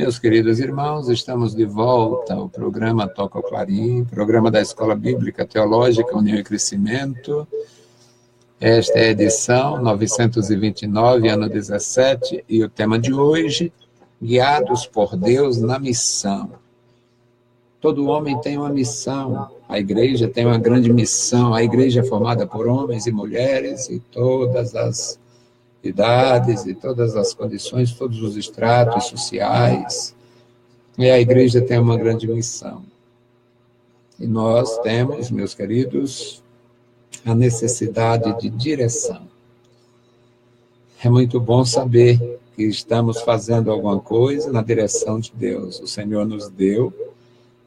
Meus queridos irmãos, estamos de volta ao programa Toca o Clarim, programa da Escola Bíblica Teológica União e Crescimento. Esta é a edição 929, ano 17, e o tema de hoje, Guiados por Deus na Missão. Todo homem tem uma missão, a igreja tem uma grande missão, a igreja é formada por homens e mulheres e todas as idades e todas as condições, todos os estratos sociais, e a igreja tem uma grande missão. E nós temos, meus queridos, a necessidade de direção. É muito bom saber que estamos fazendo alguma coisa na direção de Deus. O Senhor nos deu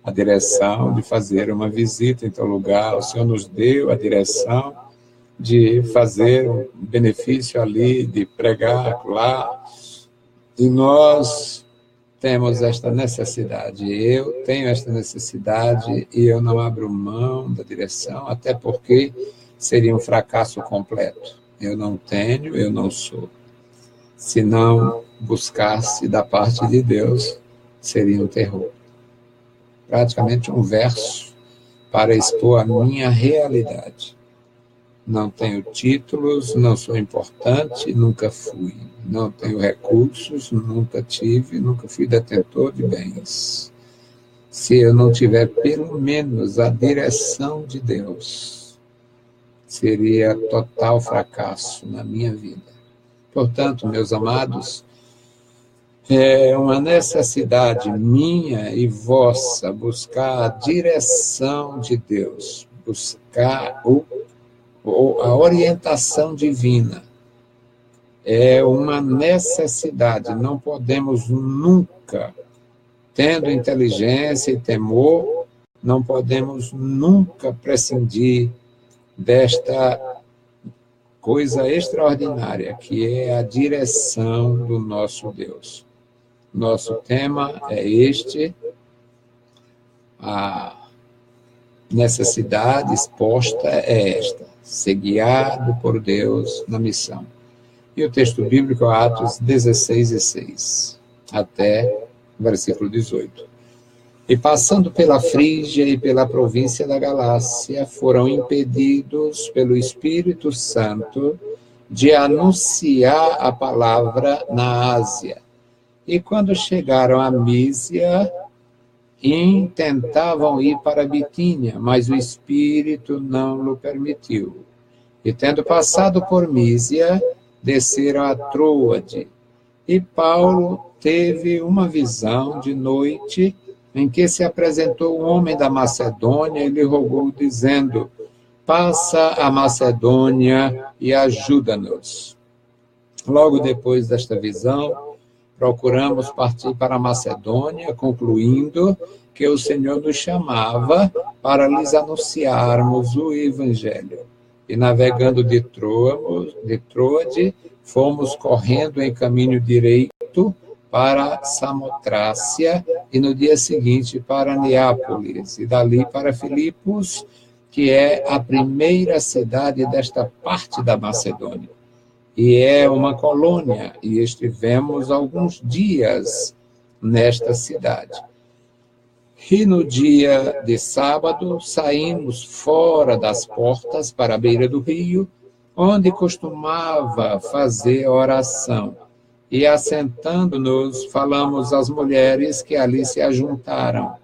a direção de fazer uma visita em tal lugar, o Senhor nos deu a direção de fazer um benefício ali, de pregar lá, e nós temos esta necessidade, eu tenho esta necessidade e eu não abro mão da direção, até porque seria um fracasso completo. Eu não tenho, eu não sou. Se não buscasse da parte de Deus, seria um terror. Praticamente um verso para expor a minha realidade. Não tenho títulos, não sou importante, nunca fui. Não tenho recursos, nunca tive, nunca fui detentor de bens. Se eu não tiver pelo menos a direção de Deus, seria total fracasso na minha vida. Portanto, meus amados, é uma necessidade minha e vossa buscar a direção de Deus, buscar a orientação divina. É uma necessidade, não podemos nunca, tendo inteligência e temor, não podemos nunca prescindir desta coisa extraordinária, que é a direção do nosso Deus. Nosso tema é este, a necessidade exposta é esta, ser guiado por Deus na missão. E o texto bíblico é Atos 16:6, até o versículo 18. E passando pela Frígia e pela província da Galácia, foram impedidos pelo Espírito Santo de anunciar a palavra na Ásia. E quando chegaram a Mísia, intentavam ir para Bitínia, mas o Espírito não o permitiu. E tendo passado por Mísia, desceram a Troade. E Paulo teve uma visão de noite em que se apresentou um homem da Macedônia e lhe rogou, dizendo: passa a Macedônia e ajuda-nos. Logo depois desta visão, procuramos partir para a Macedônia, concluindo que o Senhor nos chamava para lhes anunciarmos o Evangelho. E navegando de Troade, fomos correndo em caminho direito para Samotrácia e no dia seguinte para Neápolis, e dali para Filipos, que é a primeira cidade desta parte da Macedônia. E é uma colônia, e estivemos alguns dias nesta cidade. E no dia de sábado, saímos fora das portas para a beira do rio, onde costumava fazer oração. E assentando-nos, falamos às mulheres que ali se ajuntaram.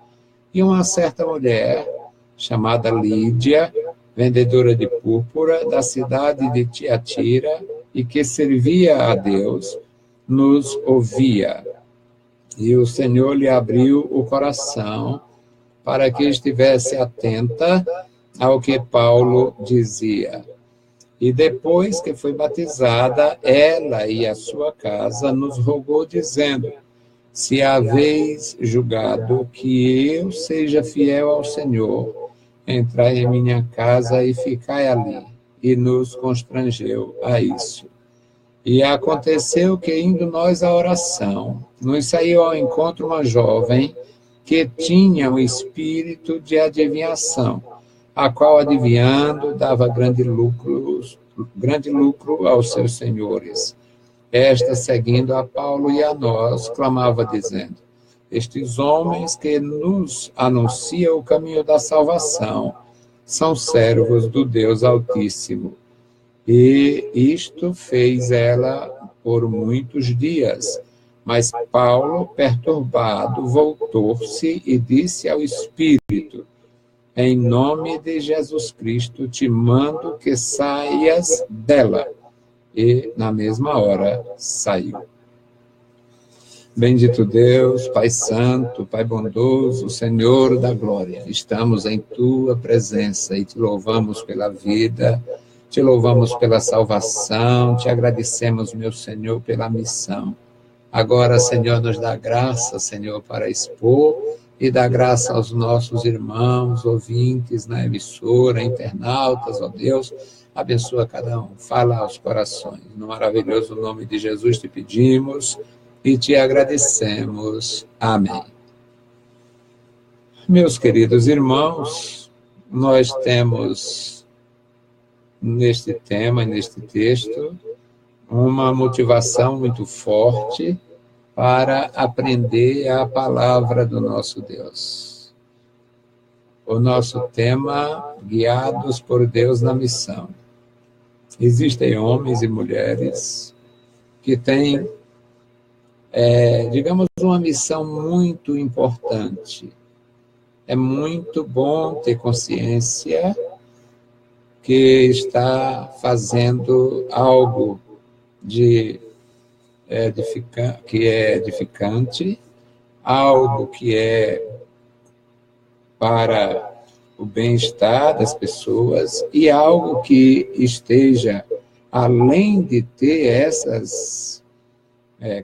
E uma certa mulher, chamada Lídia, vendedora de púrpura, da cidade de Tiatira, e que servia a Deus, nos ouvia. E o Senhor lhe abriu o coração para que estivesse atenta ao que Paulo dizia. E depois que foi batizada, ela e a sua casa nos rogou, dizendo: se haveis julgado que eu seja fiel ao Senhor, entrai em minha casa e ficai ali. E nos constrangeu a isso. E aconteceu que, indo nós à oração, nos saiu ao encontro uma jovem que tinha um espírito de adivinhação, a qual, adivinhando, dava grande lucro aos seus senhores. Esta, seguindo a Paulo e a nós, clamava, dizendo: estes homens que nos anunciam o caminho da salvação são servos do Deus Altíssimo. E isto fez ela por muitos dias. Mas Paulo, perturbado, voltou-se e disse ao Espírito: em nome de Jesus Cristo, te mando que saias dela. E, na mesma hora, saiu. Bendito Deus, Pai Santo, Pai bondoso, Senhor da glória, estamos em Tua presença e te louvamos pela vida, te louvamos pela salvação, te agradecemos, meu Senhor, pela missão. Agora, Senhor, nos dá graça, Senhor, para expor e dá graça aos nossos irmãos, ouvintes na emissora, internautas, ó Deus, abençoa cada um, fala aos corações. No maravilhoso nome de Jesus te pedimos e te agradecemos. Amém. Meus queridos irmãos, nós temos neste tema, neste texto, uma motivação muito forte para aprender a palavra do nosso Deus. O nosso tema, guiados por Deus na missão. Existem homens e mulheres que têm, digamos, uma missão muito importante. É muito bom ter consciência que está fazendo algo que é edificante, algo que é para o bem-estar das pessoas e algo que esteja, além de ter essas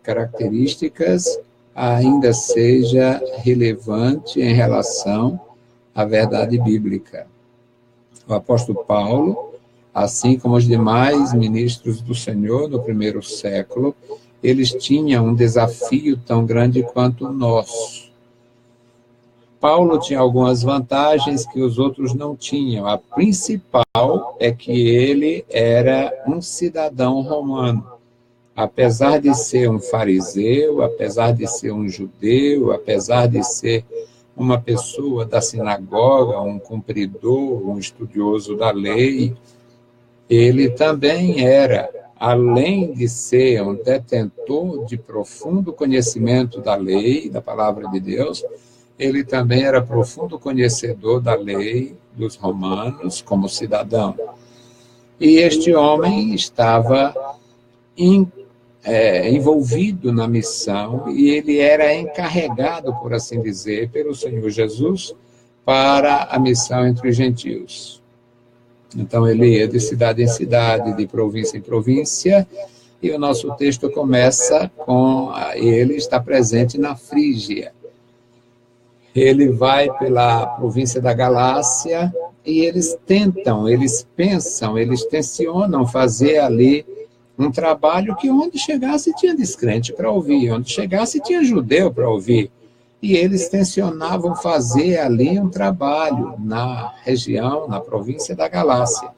características, ainda seja relevante em relação à verdade bíblica. O apóstolo Paulo, assim como os demais ministros do Senhor no primeiro século, eles tinham um desafio tão grande quanto o nosso. Paulo tinha algumas vantagens que os outros não tinham. A principal é que ele era um cidadão romano. Apesar de ser um fariseu, apesar de ser um judeu, apesar de ser uma pessoa da sinagoga, um cumpridor, um estudioso da lei, ele também era, além de ser um detentor de profundo conhecimento da lei, da palavra de Deus, ele também era profundo conhecedor da lei dos romanos como cidadão. E este homem estava envolvido na missão e ele era encarregado, por assim dizer, pelo Senhor Jesus para a missão entre os gentios. Então, ele ia de cidade em cidade, de província em província, e o nosso texto começa com ele está presente na Frígia. Ele vai pela província da Galácia e eles pensam, eles tensionam fazer ali um trabalho que onde chegasse tinha descrente para ouvir, onde chegasse tinha judeu para ouvir. E eles tensionavam fazer ali um trabalho na região, na província da Galácia.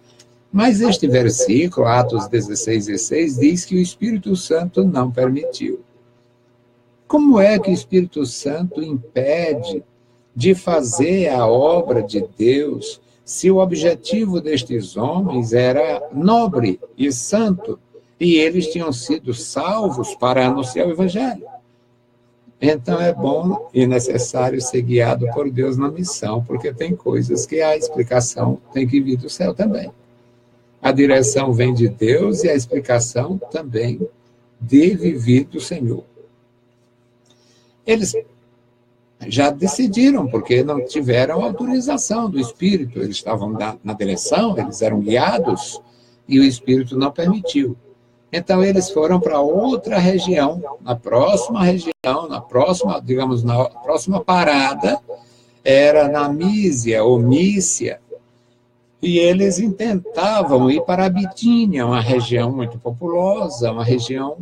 Mas este versículo, Atos 16:16, diz que o Espírito Santo não permitiu. Como é que o Espírito Santo impede de fazer a obra de Deus se o objetivo destes homens era nobre e santo e eles tinham sido salvos para anunciar o Evangelho? Então é bom e necessário ser guiado por Deus na missão, porque tem coisas que a explicação tem que vir do céu também. A direção vem de Deus e a explicação também deve vir do Senhor. Eles já decidiram, porque não tiveram autorização do Espírito, eles estavam na direção, eles eram guiados, e o Espírito não permitiu. Então, eles foram para outra região, na próxima parada, era na Mísia, ou Mícia, e eles tentavam ir para a Bitínia, uma região muito populosa, uma região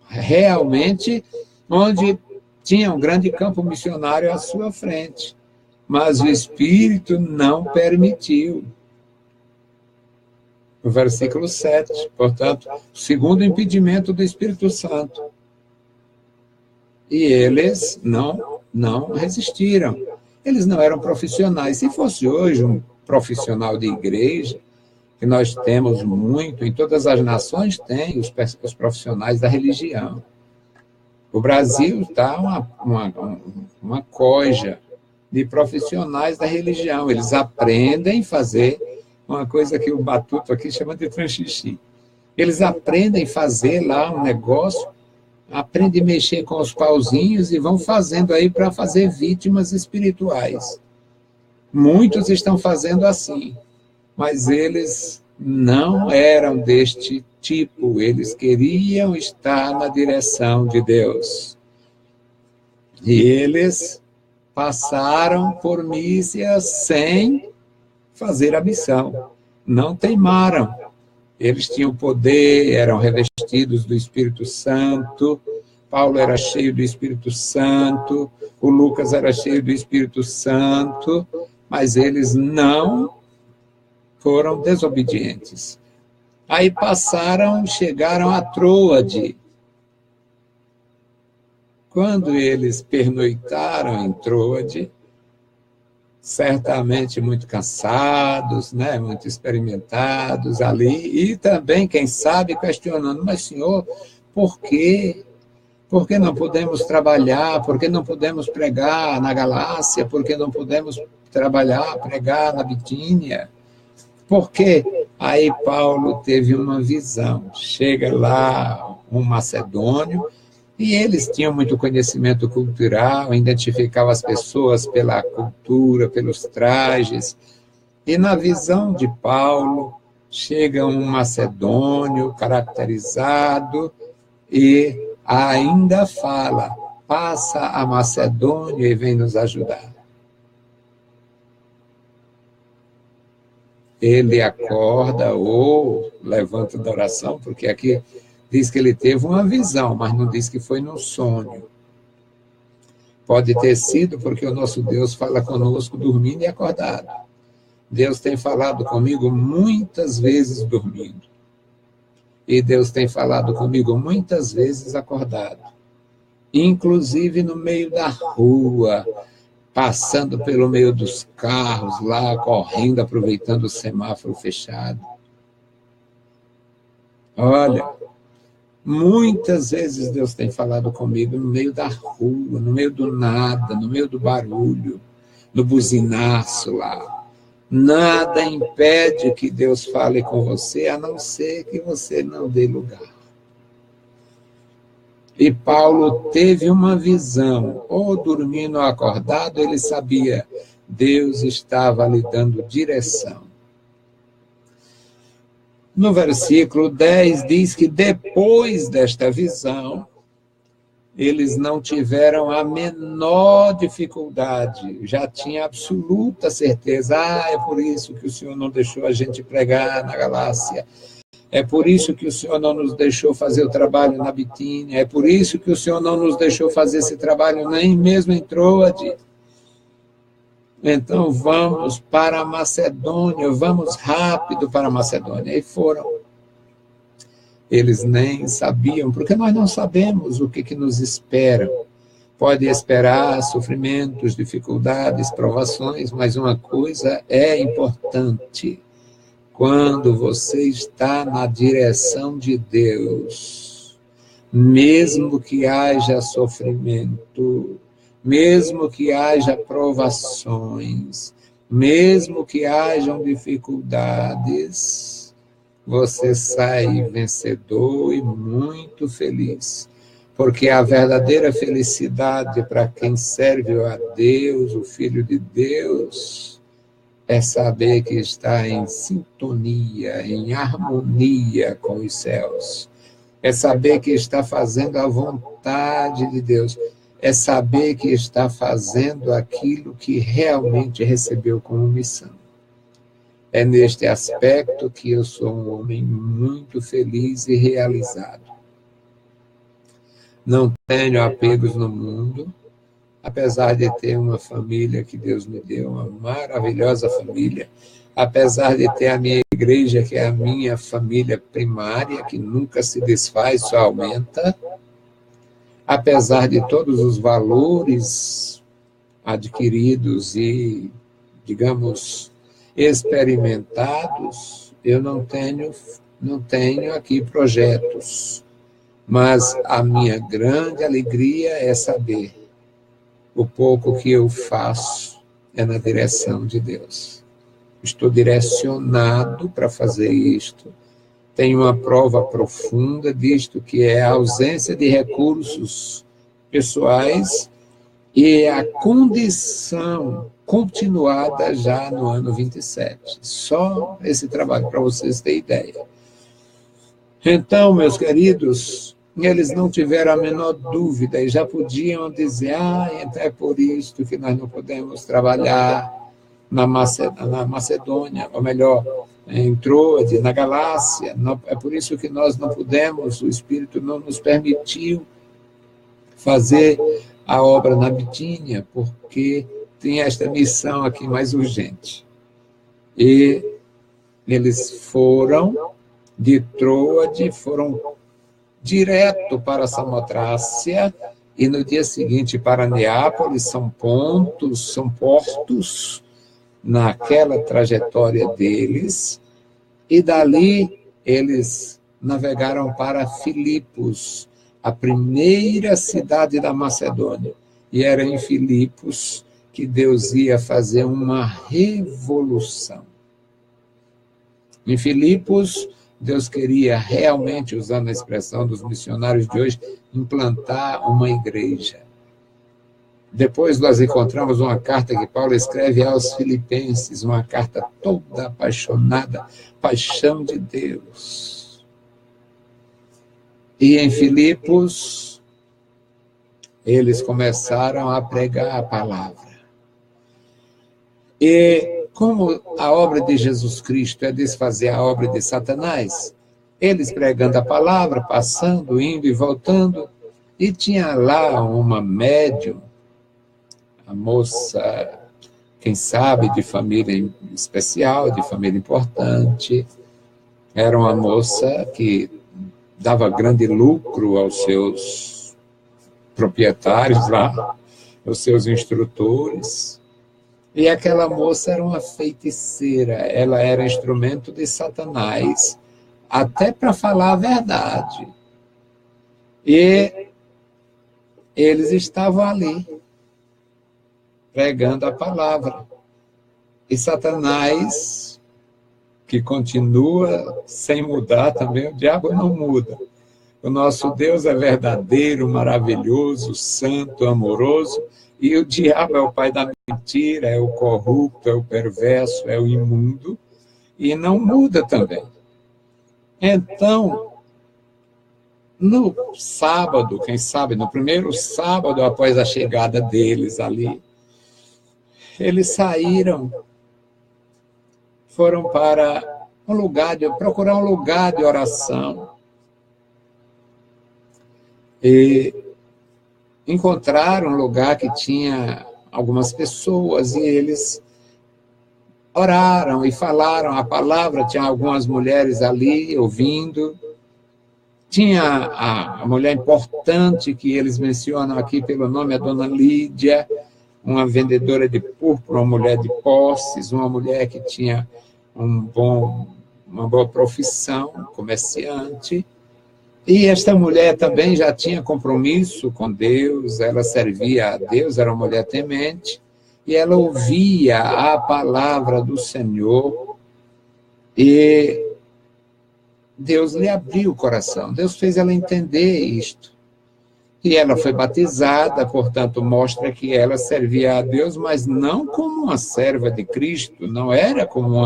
realmente onde tinha um grande campo missionário à sua frente, mas o Espírito não permitiu. No versículo 7, portanto, o segundo impedimento do Espírito Santo. E eles não não resistiram. Eles não eram profissionais. Se fosse hoje um profissional de igreja, que nós temos muito, em todas as nações tem os profissionais da religião. O Brasil está uma coja de profissionais da religião. Eles aprendem a fazer uma coisa que o Batuto aqui chama de tranxixi. Eles aprendem a fazer lá um negócio, aprendem a mexer com os pauzinhos e vão fazendo aí para fazer vítimas espirituais. Muitos estão fazendo assim, mas eles não eram deste tipo, eles queriam estar na direção de Deus. E eles passaram por Mísia sem fazer a missão, não teimaram. Eles tinham poder, eram revestidos do Espírito Santo, Paulo era cheio do Espírito Santo, o Lucas era cheio do Espírito Santo, mas eles não foram desobedientes. Aí chegaram a Troade. Quando eles pernoitaram em Troade, certamente muito cansados, né, muito experimentados ali, e também, quem sabe, questionando, mas senhor, por quê? Por que não podemos trabalhar? Por que não podemos pregar na Galácia? Por que não podemos pregar na Bitínia? Por quê? Aí Paulo teve uma visão. Chega lá um macedônio, e eles tinham muito conhecimento cultural, identificavam as pessoas pela cultura, pelos trajes. E na visão de Paulo, chega um macedônio caracterizado e ainda fala, passa a Macedônia e vem nos ajudar. Ele acorda ou levanta da oração, porque aqui diz que ele teve uma visão, mas não diz que foi num sonho. Pode ter sido porque o nosso Deus fala conosco dormindo e acordado. Deus tem falado comigo muitas vezes dormindo. E Deus tem falado comigo muitas vezes acordado. Inclusive no meio da rua, passando pelo meio dos carros, lá correndo, aproveitando o semáforo fechado. Olha, muitas vezes Deus tem falado comigo no meio da rua, no meio do nada, no meio do barulho, no buzinaço lá. Nada impede que Deus fale com você, a não ser que você não dê lugar. E Paulo teve uma visão, ou dormindo ou acordado, ele sabia, Deus estava lhe dando direção. No versículo 10 diz que depois desta visão, eles não tiveram a menor dificuldade, já tinha absoluta certeza, é por isso que o Senhor não deixou a gente pregar na Galácia, é por isso que o Senhor não nos deixou fazer o trabalho na Bitínia, é por isso que o Senhor não nos deixou fazer esse trabalho nem mesmo em Troade. Então vamos para a Macedônia, vamos rápido para a Macedônia. E foram. Eles nem sabiam, porque nós não sabemos o que nos espera. Pode esperar sofrimentos, dificuldades, provações, mas uma coisa é importante. Quando você está na direção de Deus, mesmo que haja sofrimento, mesmo que haja provações, mesmo que hajam dificuldades, você sai vencedor e muito feliz. Porque a verdadeira felicidade para quem serve a Deus, o Filho de Deus, é saber que está em sintonia, em harmonia com os céus. É saber que está fazendo a vontade de Deus. É saber que está fazendo aquilo que realmente recebeu como missão. É neste aspecto que eu sou um homem muito feliz e realizado. Não tenho apegos no mundo, apesar de ter uma família que Deus me deu, uma maravilhosa família, apesar de ter a minha igreja, que é a minha família primária, que nunca se desfaz, só aumenta, apesar de todos os valores adquiridos e, digamos, experimentados, eu não tenho aqui projetos. Mas a minha grande alegria é saber o pouco que eu faço é na direção de Deus. Estou direcionado para fazer isto. Tenho uma prova profunda disto, que é a ausência de recursos pessoais e a condição continuada já no ano 27. Só esse trabalho, para vocês terem ideia. Então, meus queridos, eles não tiveram a menor dúvida e já podiam dizer, então é por isso que nós não podemos trabalhar na Macedônia, ou melhor, em Troade, na Galácia, é por isso que nós não pudemos, o Espírito não nos permitiu fazer a obra na Bitínia, porque tem esta missão aqui mais urgente. E eles foram de Troade, foram direto para Samotrácia, e no dia seguinte para Neápolis, são portos naquela trajetória deles, e dali eles navegaram para Filipos, a primeira cidade da Macedônia, e era em Filipos que Deus ia fazer uma revolução. Em Filipos, Deus queria realmente, usando a expressão dos missionários de hoje, implantar uma igreja. Depois nós encontramos uma carta que Paulo escreve aos Filipenses, uma carta toda apaixonada, paixão de Deus. E em Filipos, eles começaram a pregar a palavra. E como a obra de Jesus Cristo é desfazer a obra de Satanás, eles pregando a palavra, passando, indo e voltando, e tinha lá uma médium, a moça, quem sabe, de família especial, de família importante, era uma moça que dava grande lucro aos seus proprietários lá, aos seus instrutores. E aquela moça era uma feiticeira, ela era instrumento de Satanás, até para falar a verdade. E eles estavam ali, pregando a palavra. E Satanás, que continua sem mudar também, o diabo não muda. O nosso Deus é verdadeiro, maravilhoso, santo, amoroso, e o diabo é o pai da mentira, é o corrupto, é o perverso, é o imundo, e não muda também. Então, no sábado, quem sabe, no primeiro sábado após a chegada deles ali, eles saíram, foram para procurar um lugar de oração. E encontraram um lugar que tinha algumas pessoas e eles oraram e falaram a palavra. Tinha algumas mulheres ali ouvindo. Tinha a mulher importante que eles mencionam aqui pelo nome, a dona Lídia, uma vendedora de púrpura, uma mulher de posses, uma mulher que tinha uma boa profissão, comerciante. E esta mulher também já tinha compromisso com Deus, ela servia a Deus, era uma mulher temente, e ela ouvia a palavra do Senhor, e Deus lhe abriu o coração, Deus fez ela entender isto. E ela foi batizada, portanto, mostra que ela servia a Deus, mas não como uma serva de Cristo, não era como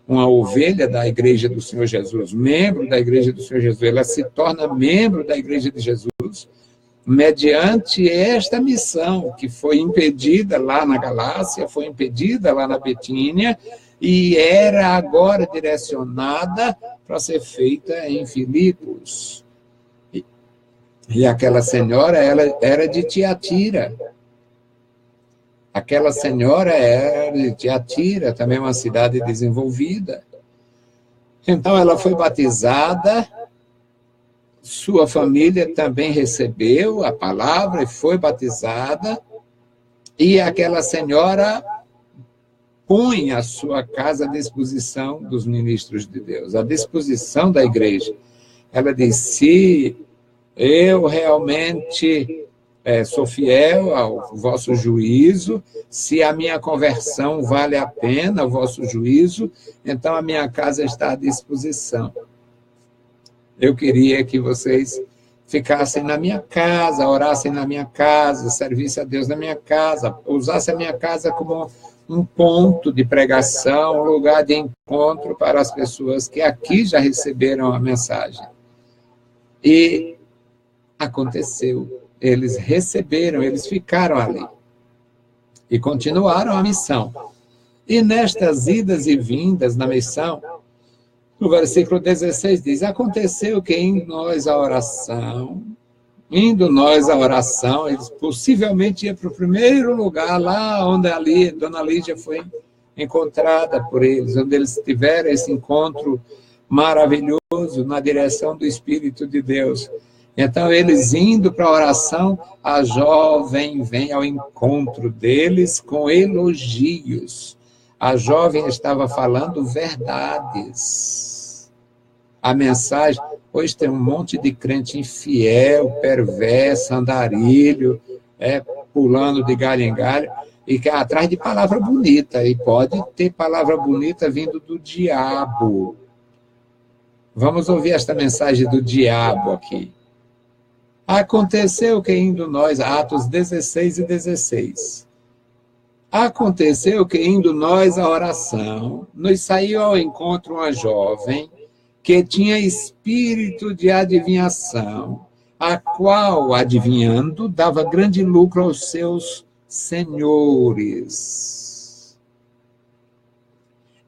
uma ovelha da Igreja do Senhor Jesus, membro da Igreja do Senhor Jesus. Ela se torna membro da Igreja de Jesus mediante esta missão que foi impedida lá na Galácia, foi impedida lá na Bitínia e era agora direcionada para ser feita em Filipos. E aquela senhora, ela era de Tiatira. Aquela senhora era de Tiatira, também uma cidade desenvolvida. Então, ela foi batizada, sua família também recebeu a palavra e foi batizada, E aquela senhora põe a sua casa à disposição dos ministros de Deus, à disposição da igreja. Ela diz: se eu realmente sou fiel ao vosso juízo, se a minha conversão vale a pena o vosso juízo, então a minha casa está à disposição. Eu queria que vocês ficassem na minha casa, orassem na minha casa, servissem a Deus na minha casa, usassem a minha casa como um ponto de pregação, um lugar de encontro para as pessoas que aqui já receberam a mensagem. E aconteceu. Eles receberam, eles ficaram ali. E continuaram a missão. E nestas idas e vindas na missão, no versículo 16 diz: aconteceu que indo nós à oração, eles possivelmente iam para o primeiro lugar, lá onde Dona Lídia foi encontrada por eles, onde eles tiveram esse encontro maravilhoso na direção do Espírito de Deus. Então, eles indo para a oração, a jovem vem ao encontro deles com elogios. A jovem estava falando verdades. A mensagem, hoje tem um monte de crente infiel, perverso, andarilho, pulando de galho em galho, e que é atrás de palavra bonita, e pode ter palavra bonita vindo do diabo. Vamos ouvir esta mensagem do diabo aqui. Aconteceu que indo nós, Atos 16 e 16. Aconteceu que indo nós à oração, nos saiu ao encontro uma jovem que tinha espírito de adivinhação, a qual, adivinhando, dava grande lucro aos seus senhores.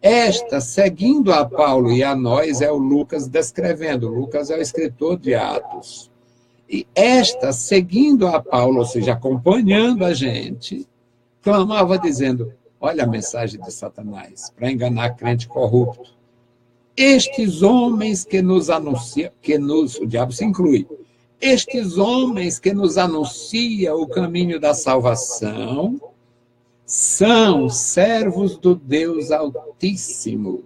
Esta, seguindo a Paulo e a nós, é o Lucas descrevendo. Lucas é o escritor de Atos. E esta, seguindo a Paulo, ou seja, acompanhando a gente, clamava dizendo: olha a mensagem de Satanás, para enganar crente corrupto. Estes homens que nos anunciam, o diabo se inclui, estes homens que nos anunciam o caminho da salvação, são servos do Deus Altíssimo.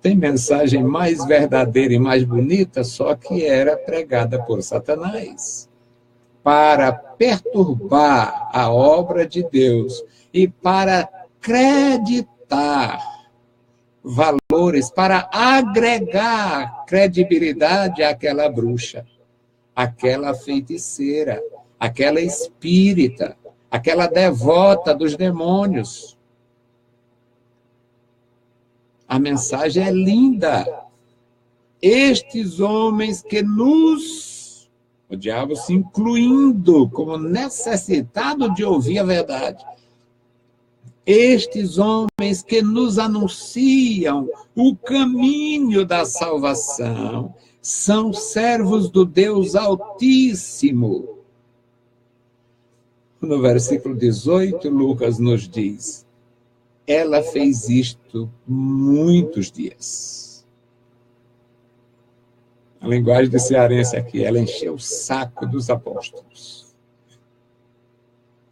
Tem mensagem mais verdadeira e mais bonita, só que era pregada por Satanás, para perturbar a obra de Deus e para acreditar valores, para agregar credibilidade àquela bruxa, àquela feiticeira, àquela espírita, àquela devota dos demônios. A mensagem é linda. Estes homens que o diabo se incluindo como necessitado de ouvir a verdade. Estes homens que nos anunciam o caminho da salvação são servos do Deus Altíssimo. No versículo 18, Lucas nos diz: ela fez isto muitos dias. A linguagem do cearense aqui, ela encheu o saco dos apóstolos.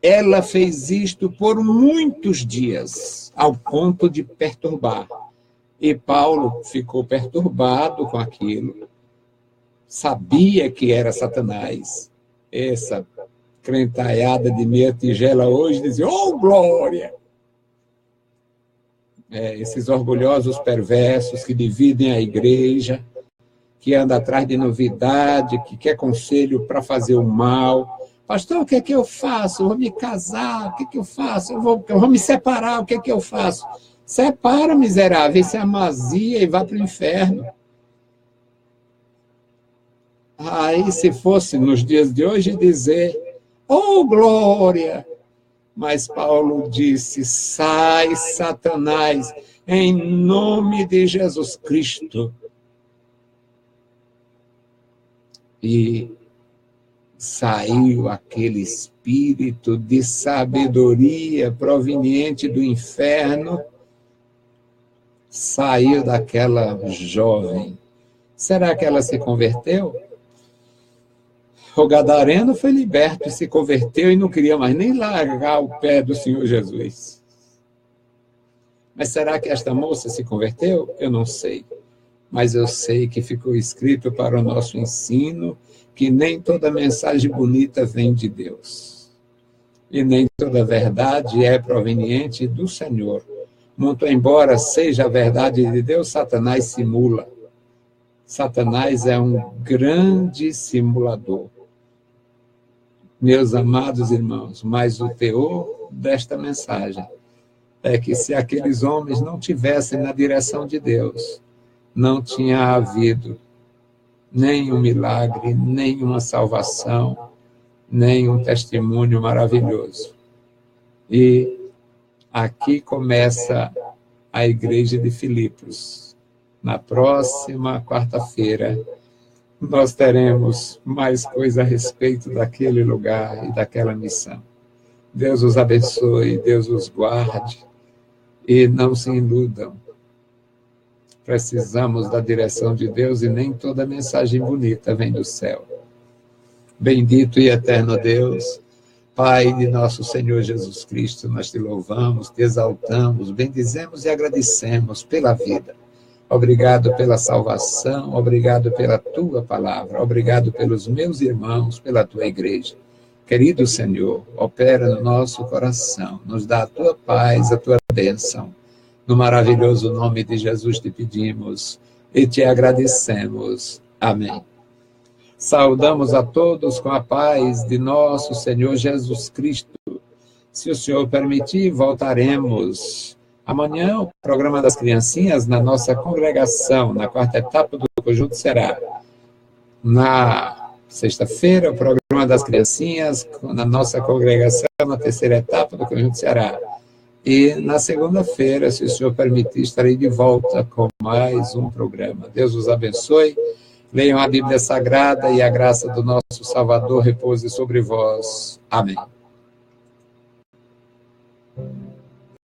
Ela fez isto por muitos dias, ao ponto de perturbar. E Paulo ficou perturbado com aquilo, sabia que era Satanás. Essa crentaiada de meia tigela hoje dizia: oh, glória! Esses orgulhosos perversos que dividem a igreja, que andam atrás de novidade, que quer conselho para fazer o mal. Pastor, o que é que eu faço? Eu vou me casar, o que é que eu faço? Eu vou me separar, o que é que eu faço? Separa, miserável, isso é amazia e vá para o inferno. Aí, se fosse nos dias de hoje, dizer: oh, glória! Mas Paulo disse: sai, Satanás, em nome de Jesus Cristo. E saiu aquele espírito de sabedoria proveniente do inferno, saiu daquela jovem. Será que ela se converteu? O gadareno foi liberto e se converteu e não queria mais nem largar o pé do Senhor Jesus. Mas será que esta moça se converteu? Eu não sei. Mas eu sei que ficou escrito para o nosso ensino que nem toda mensagem bonita vem de Deus. E nem toda verdade é proveniente do Senhor. Muito embora seja a verdade de Deus, Satanás simula. Satanás é um grande simulador. Meus amados irmãos, mas o teor desta mensagem é que se aqueles homens não tivessem na direção de Deus, não tinha havido nenhum milagre, nenhuma salvação, nenhum testemunho maravilhoso. E aqui começa a igreja de Filipos. Na próxima quarta-feira, nós teremos mais coisa a respeito daquele lugar e daquela missão. Deus os abençoe, Deus os guarde e não se iludam. Precisamos da direção de Deus e nem toda mensagem bonita vem do céu. Bendito e eterno Deus, Pai de nosso Senhor Jesus Cristo, nós te louvamos, te exaltamos, bendizemos e agradecemos pela vida. Obrigado pela salvação, obrigado pela tua palavra, obrigado pelos meus irmãos, pela tua igreja. Querido Senhor, opera no nosso coração, nos dá a tua paz, a tua bênção. No maravilhoso nome de Jesus te pedimos e te agradecemos. Amém. Saudamos a todos com a paz de nosso Senhor Jesus Cristo. Se o Senhor permitir, voltaremos amanhã o programa das criancinhas na nossa congregação, na quarta etapa do Conjunto Será. Na sexta-feira, o programa das criancinhas na nossa congregação, na terceira etapa do Conjunto Será. E na segunda-feira, se o Senhor permitir, estarei de volta com mais um programa. Deus os abençoe. Leiam a Bíblia Sagrada e a graça do nosso Salvador repouse sobre vós. Amém.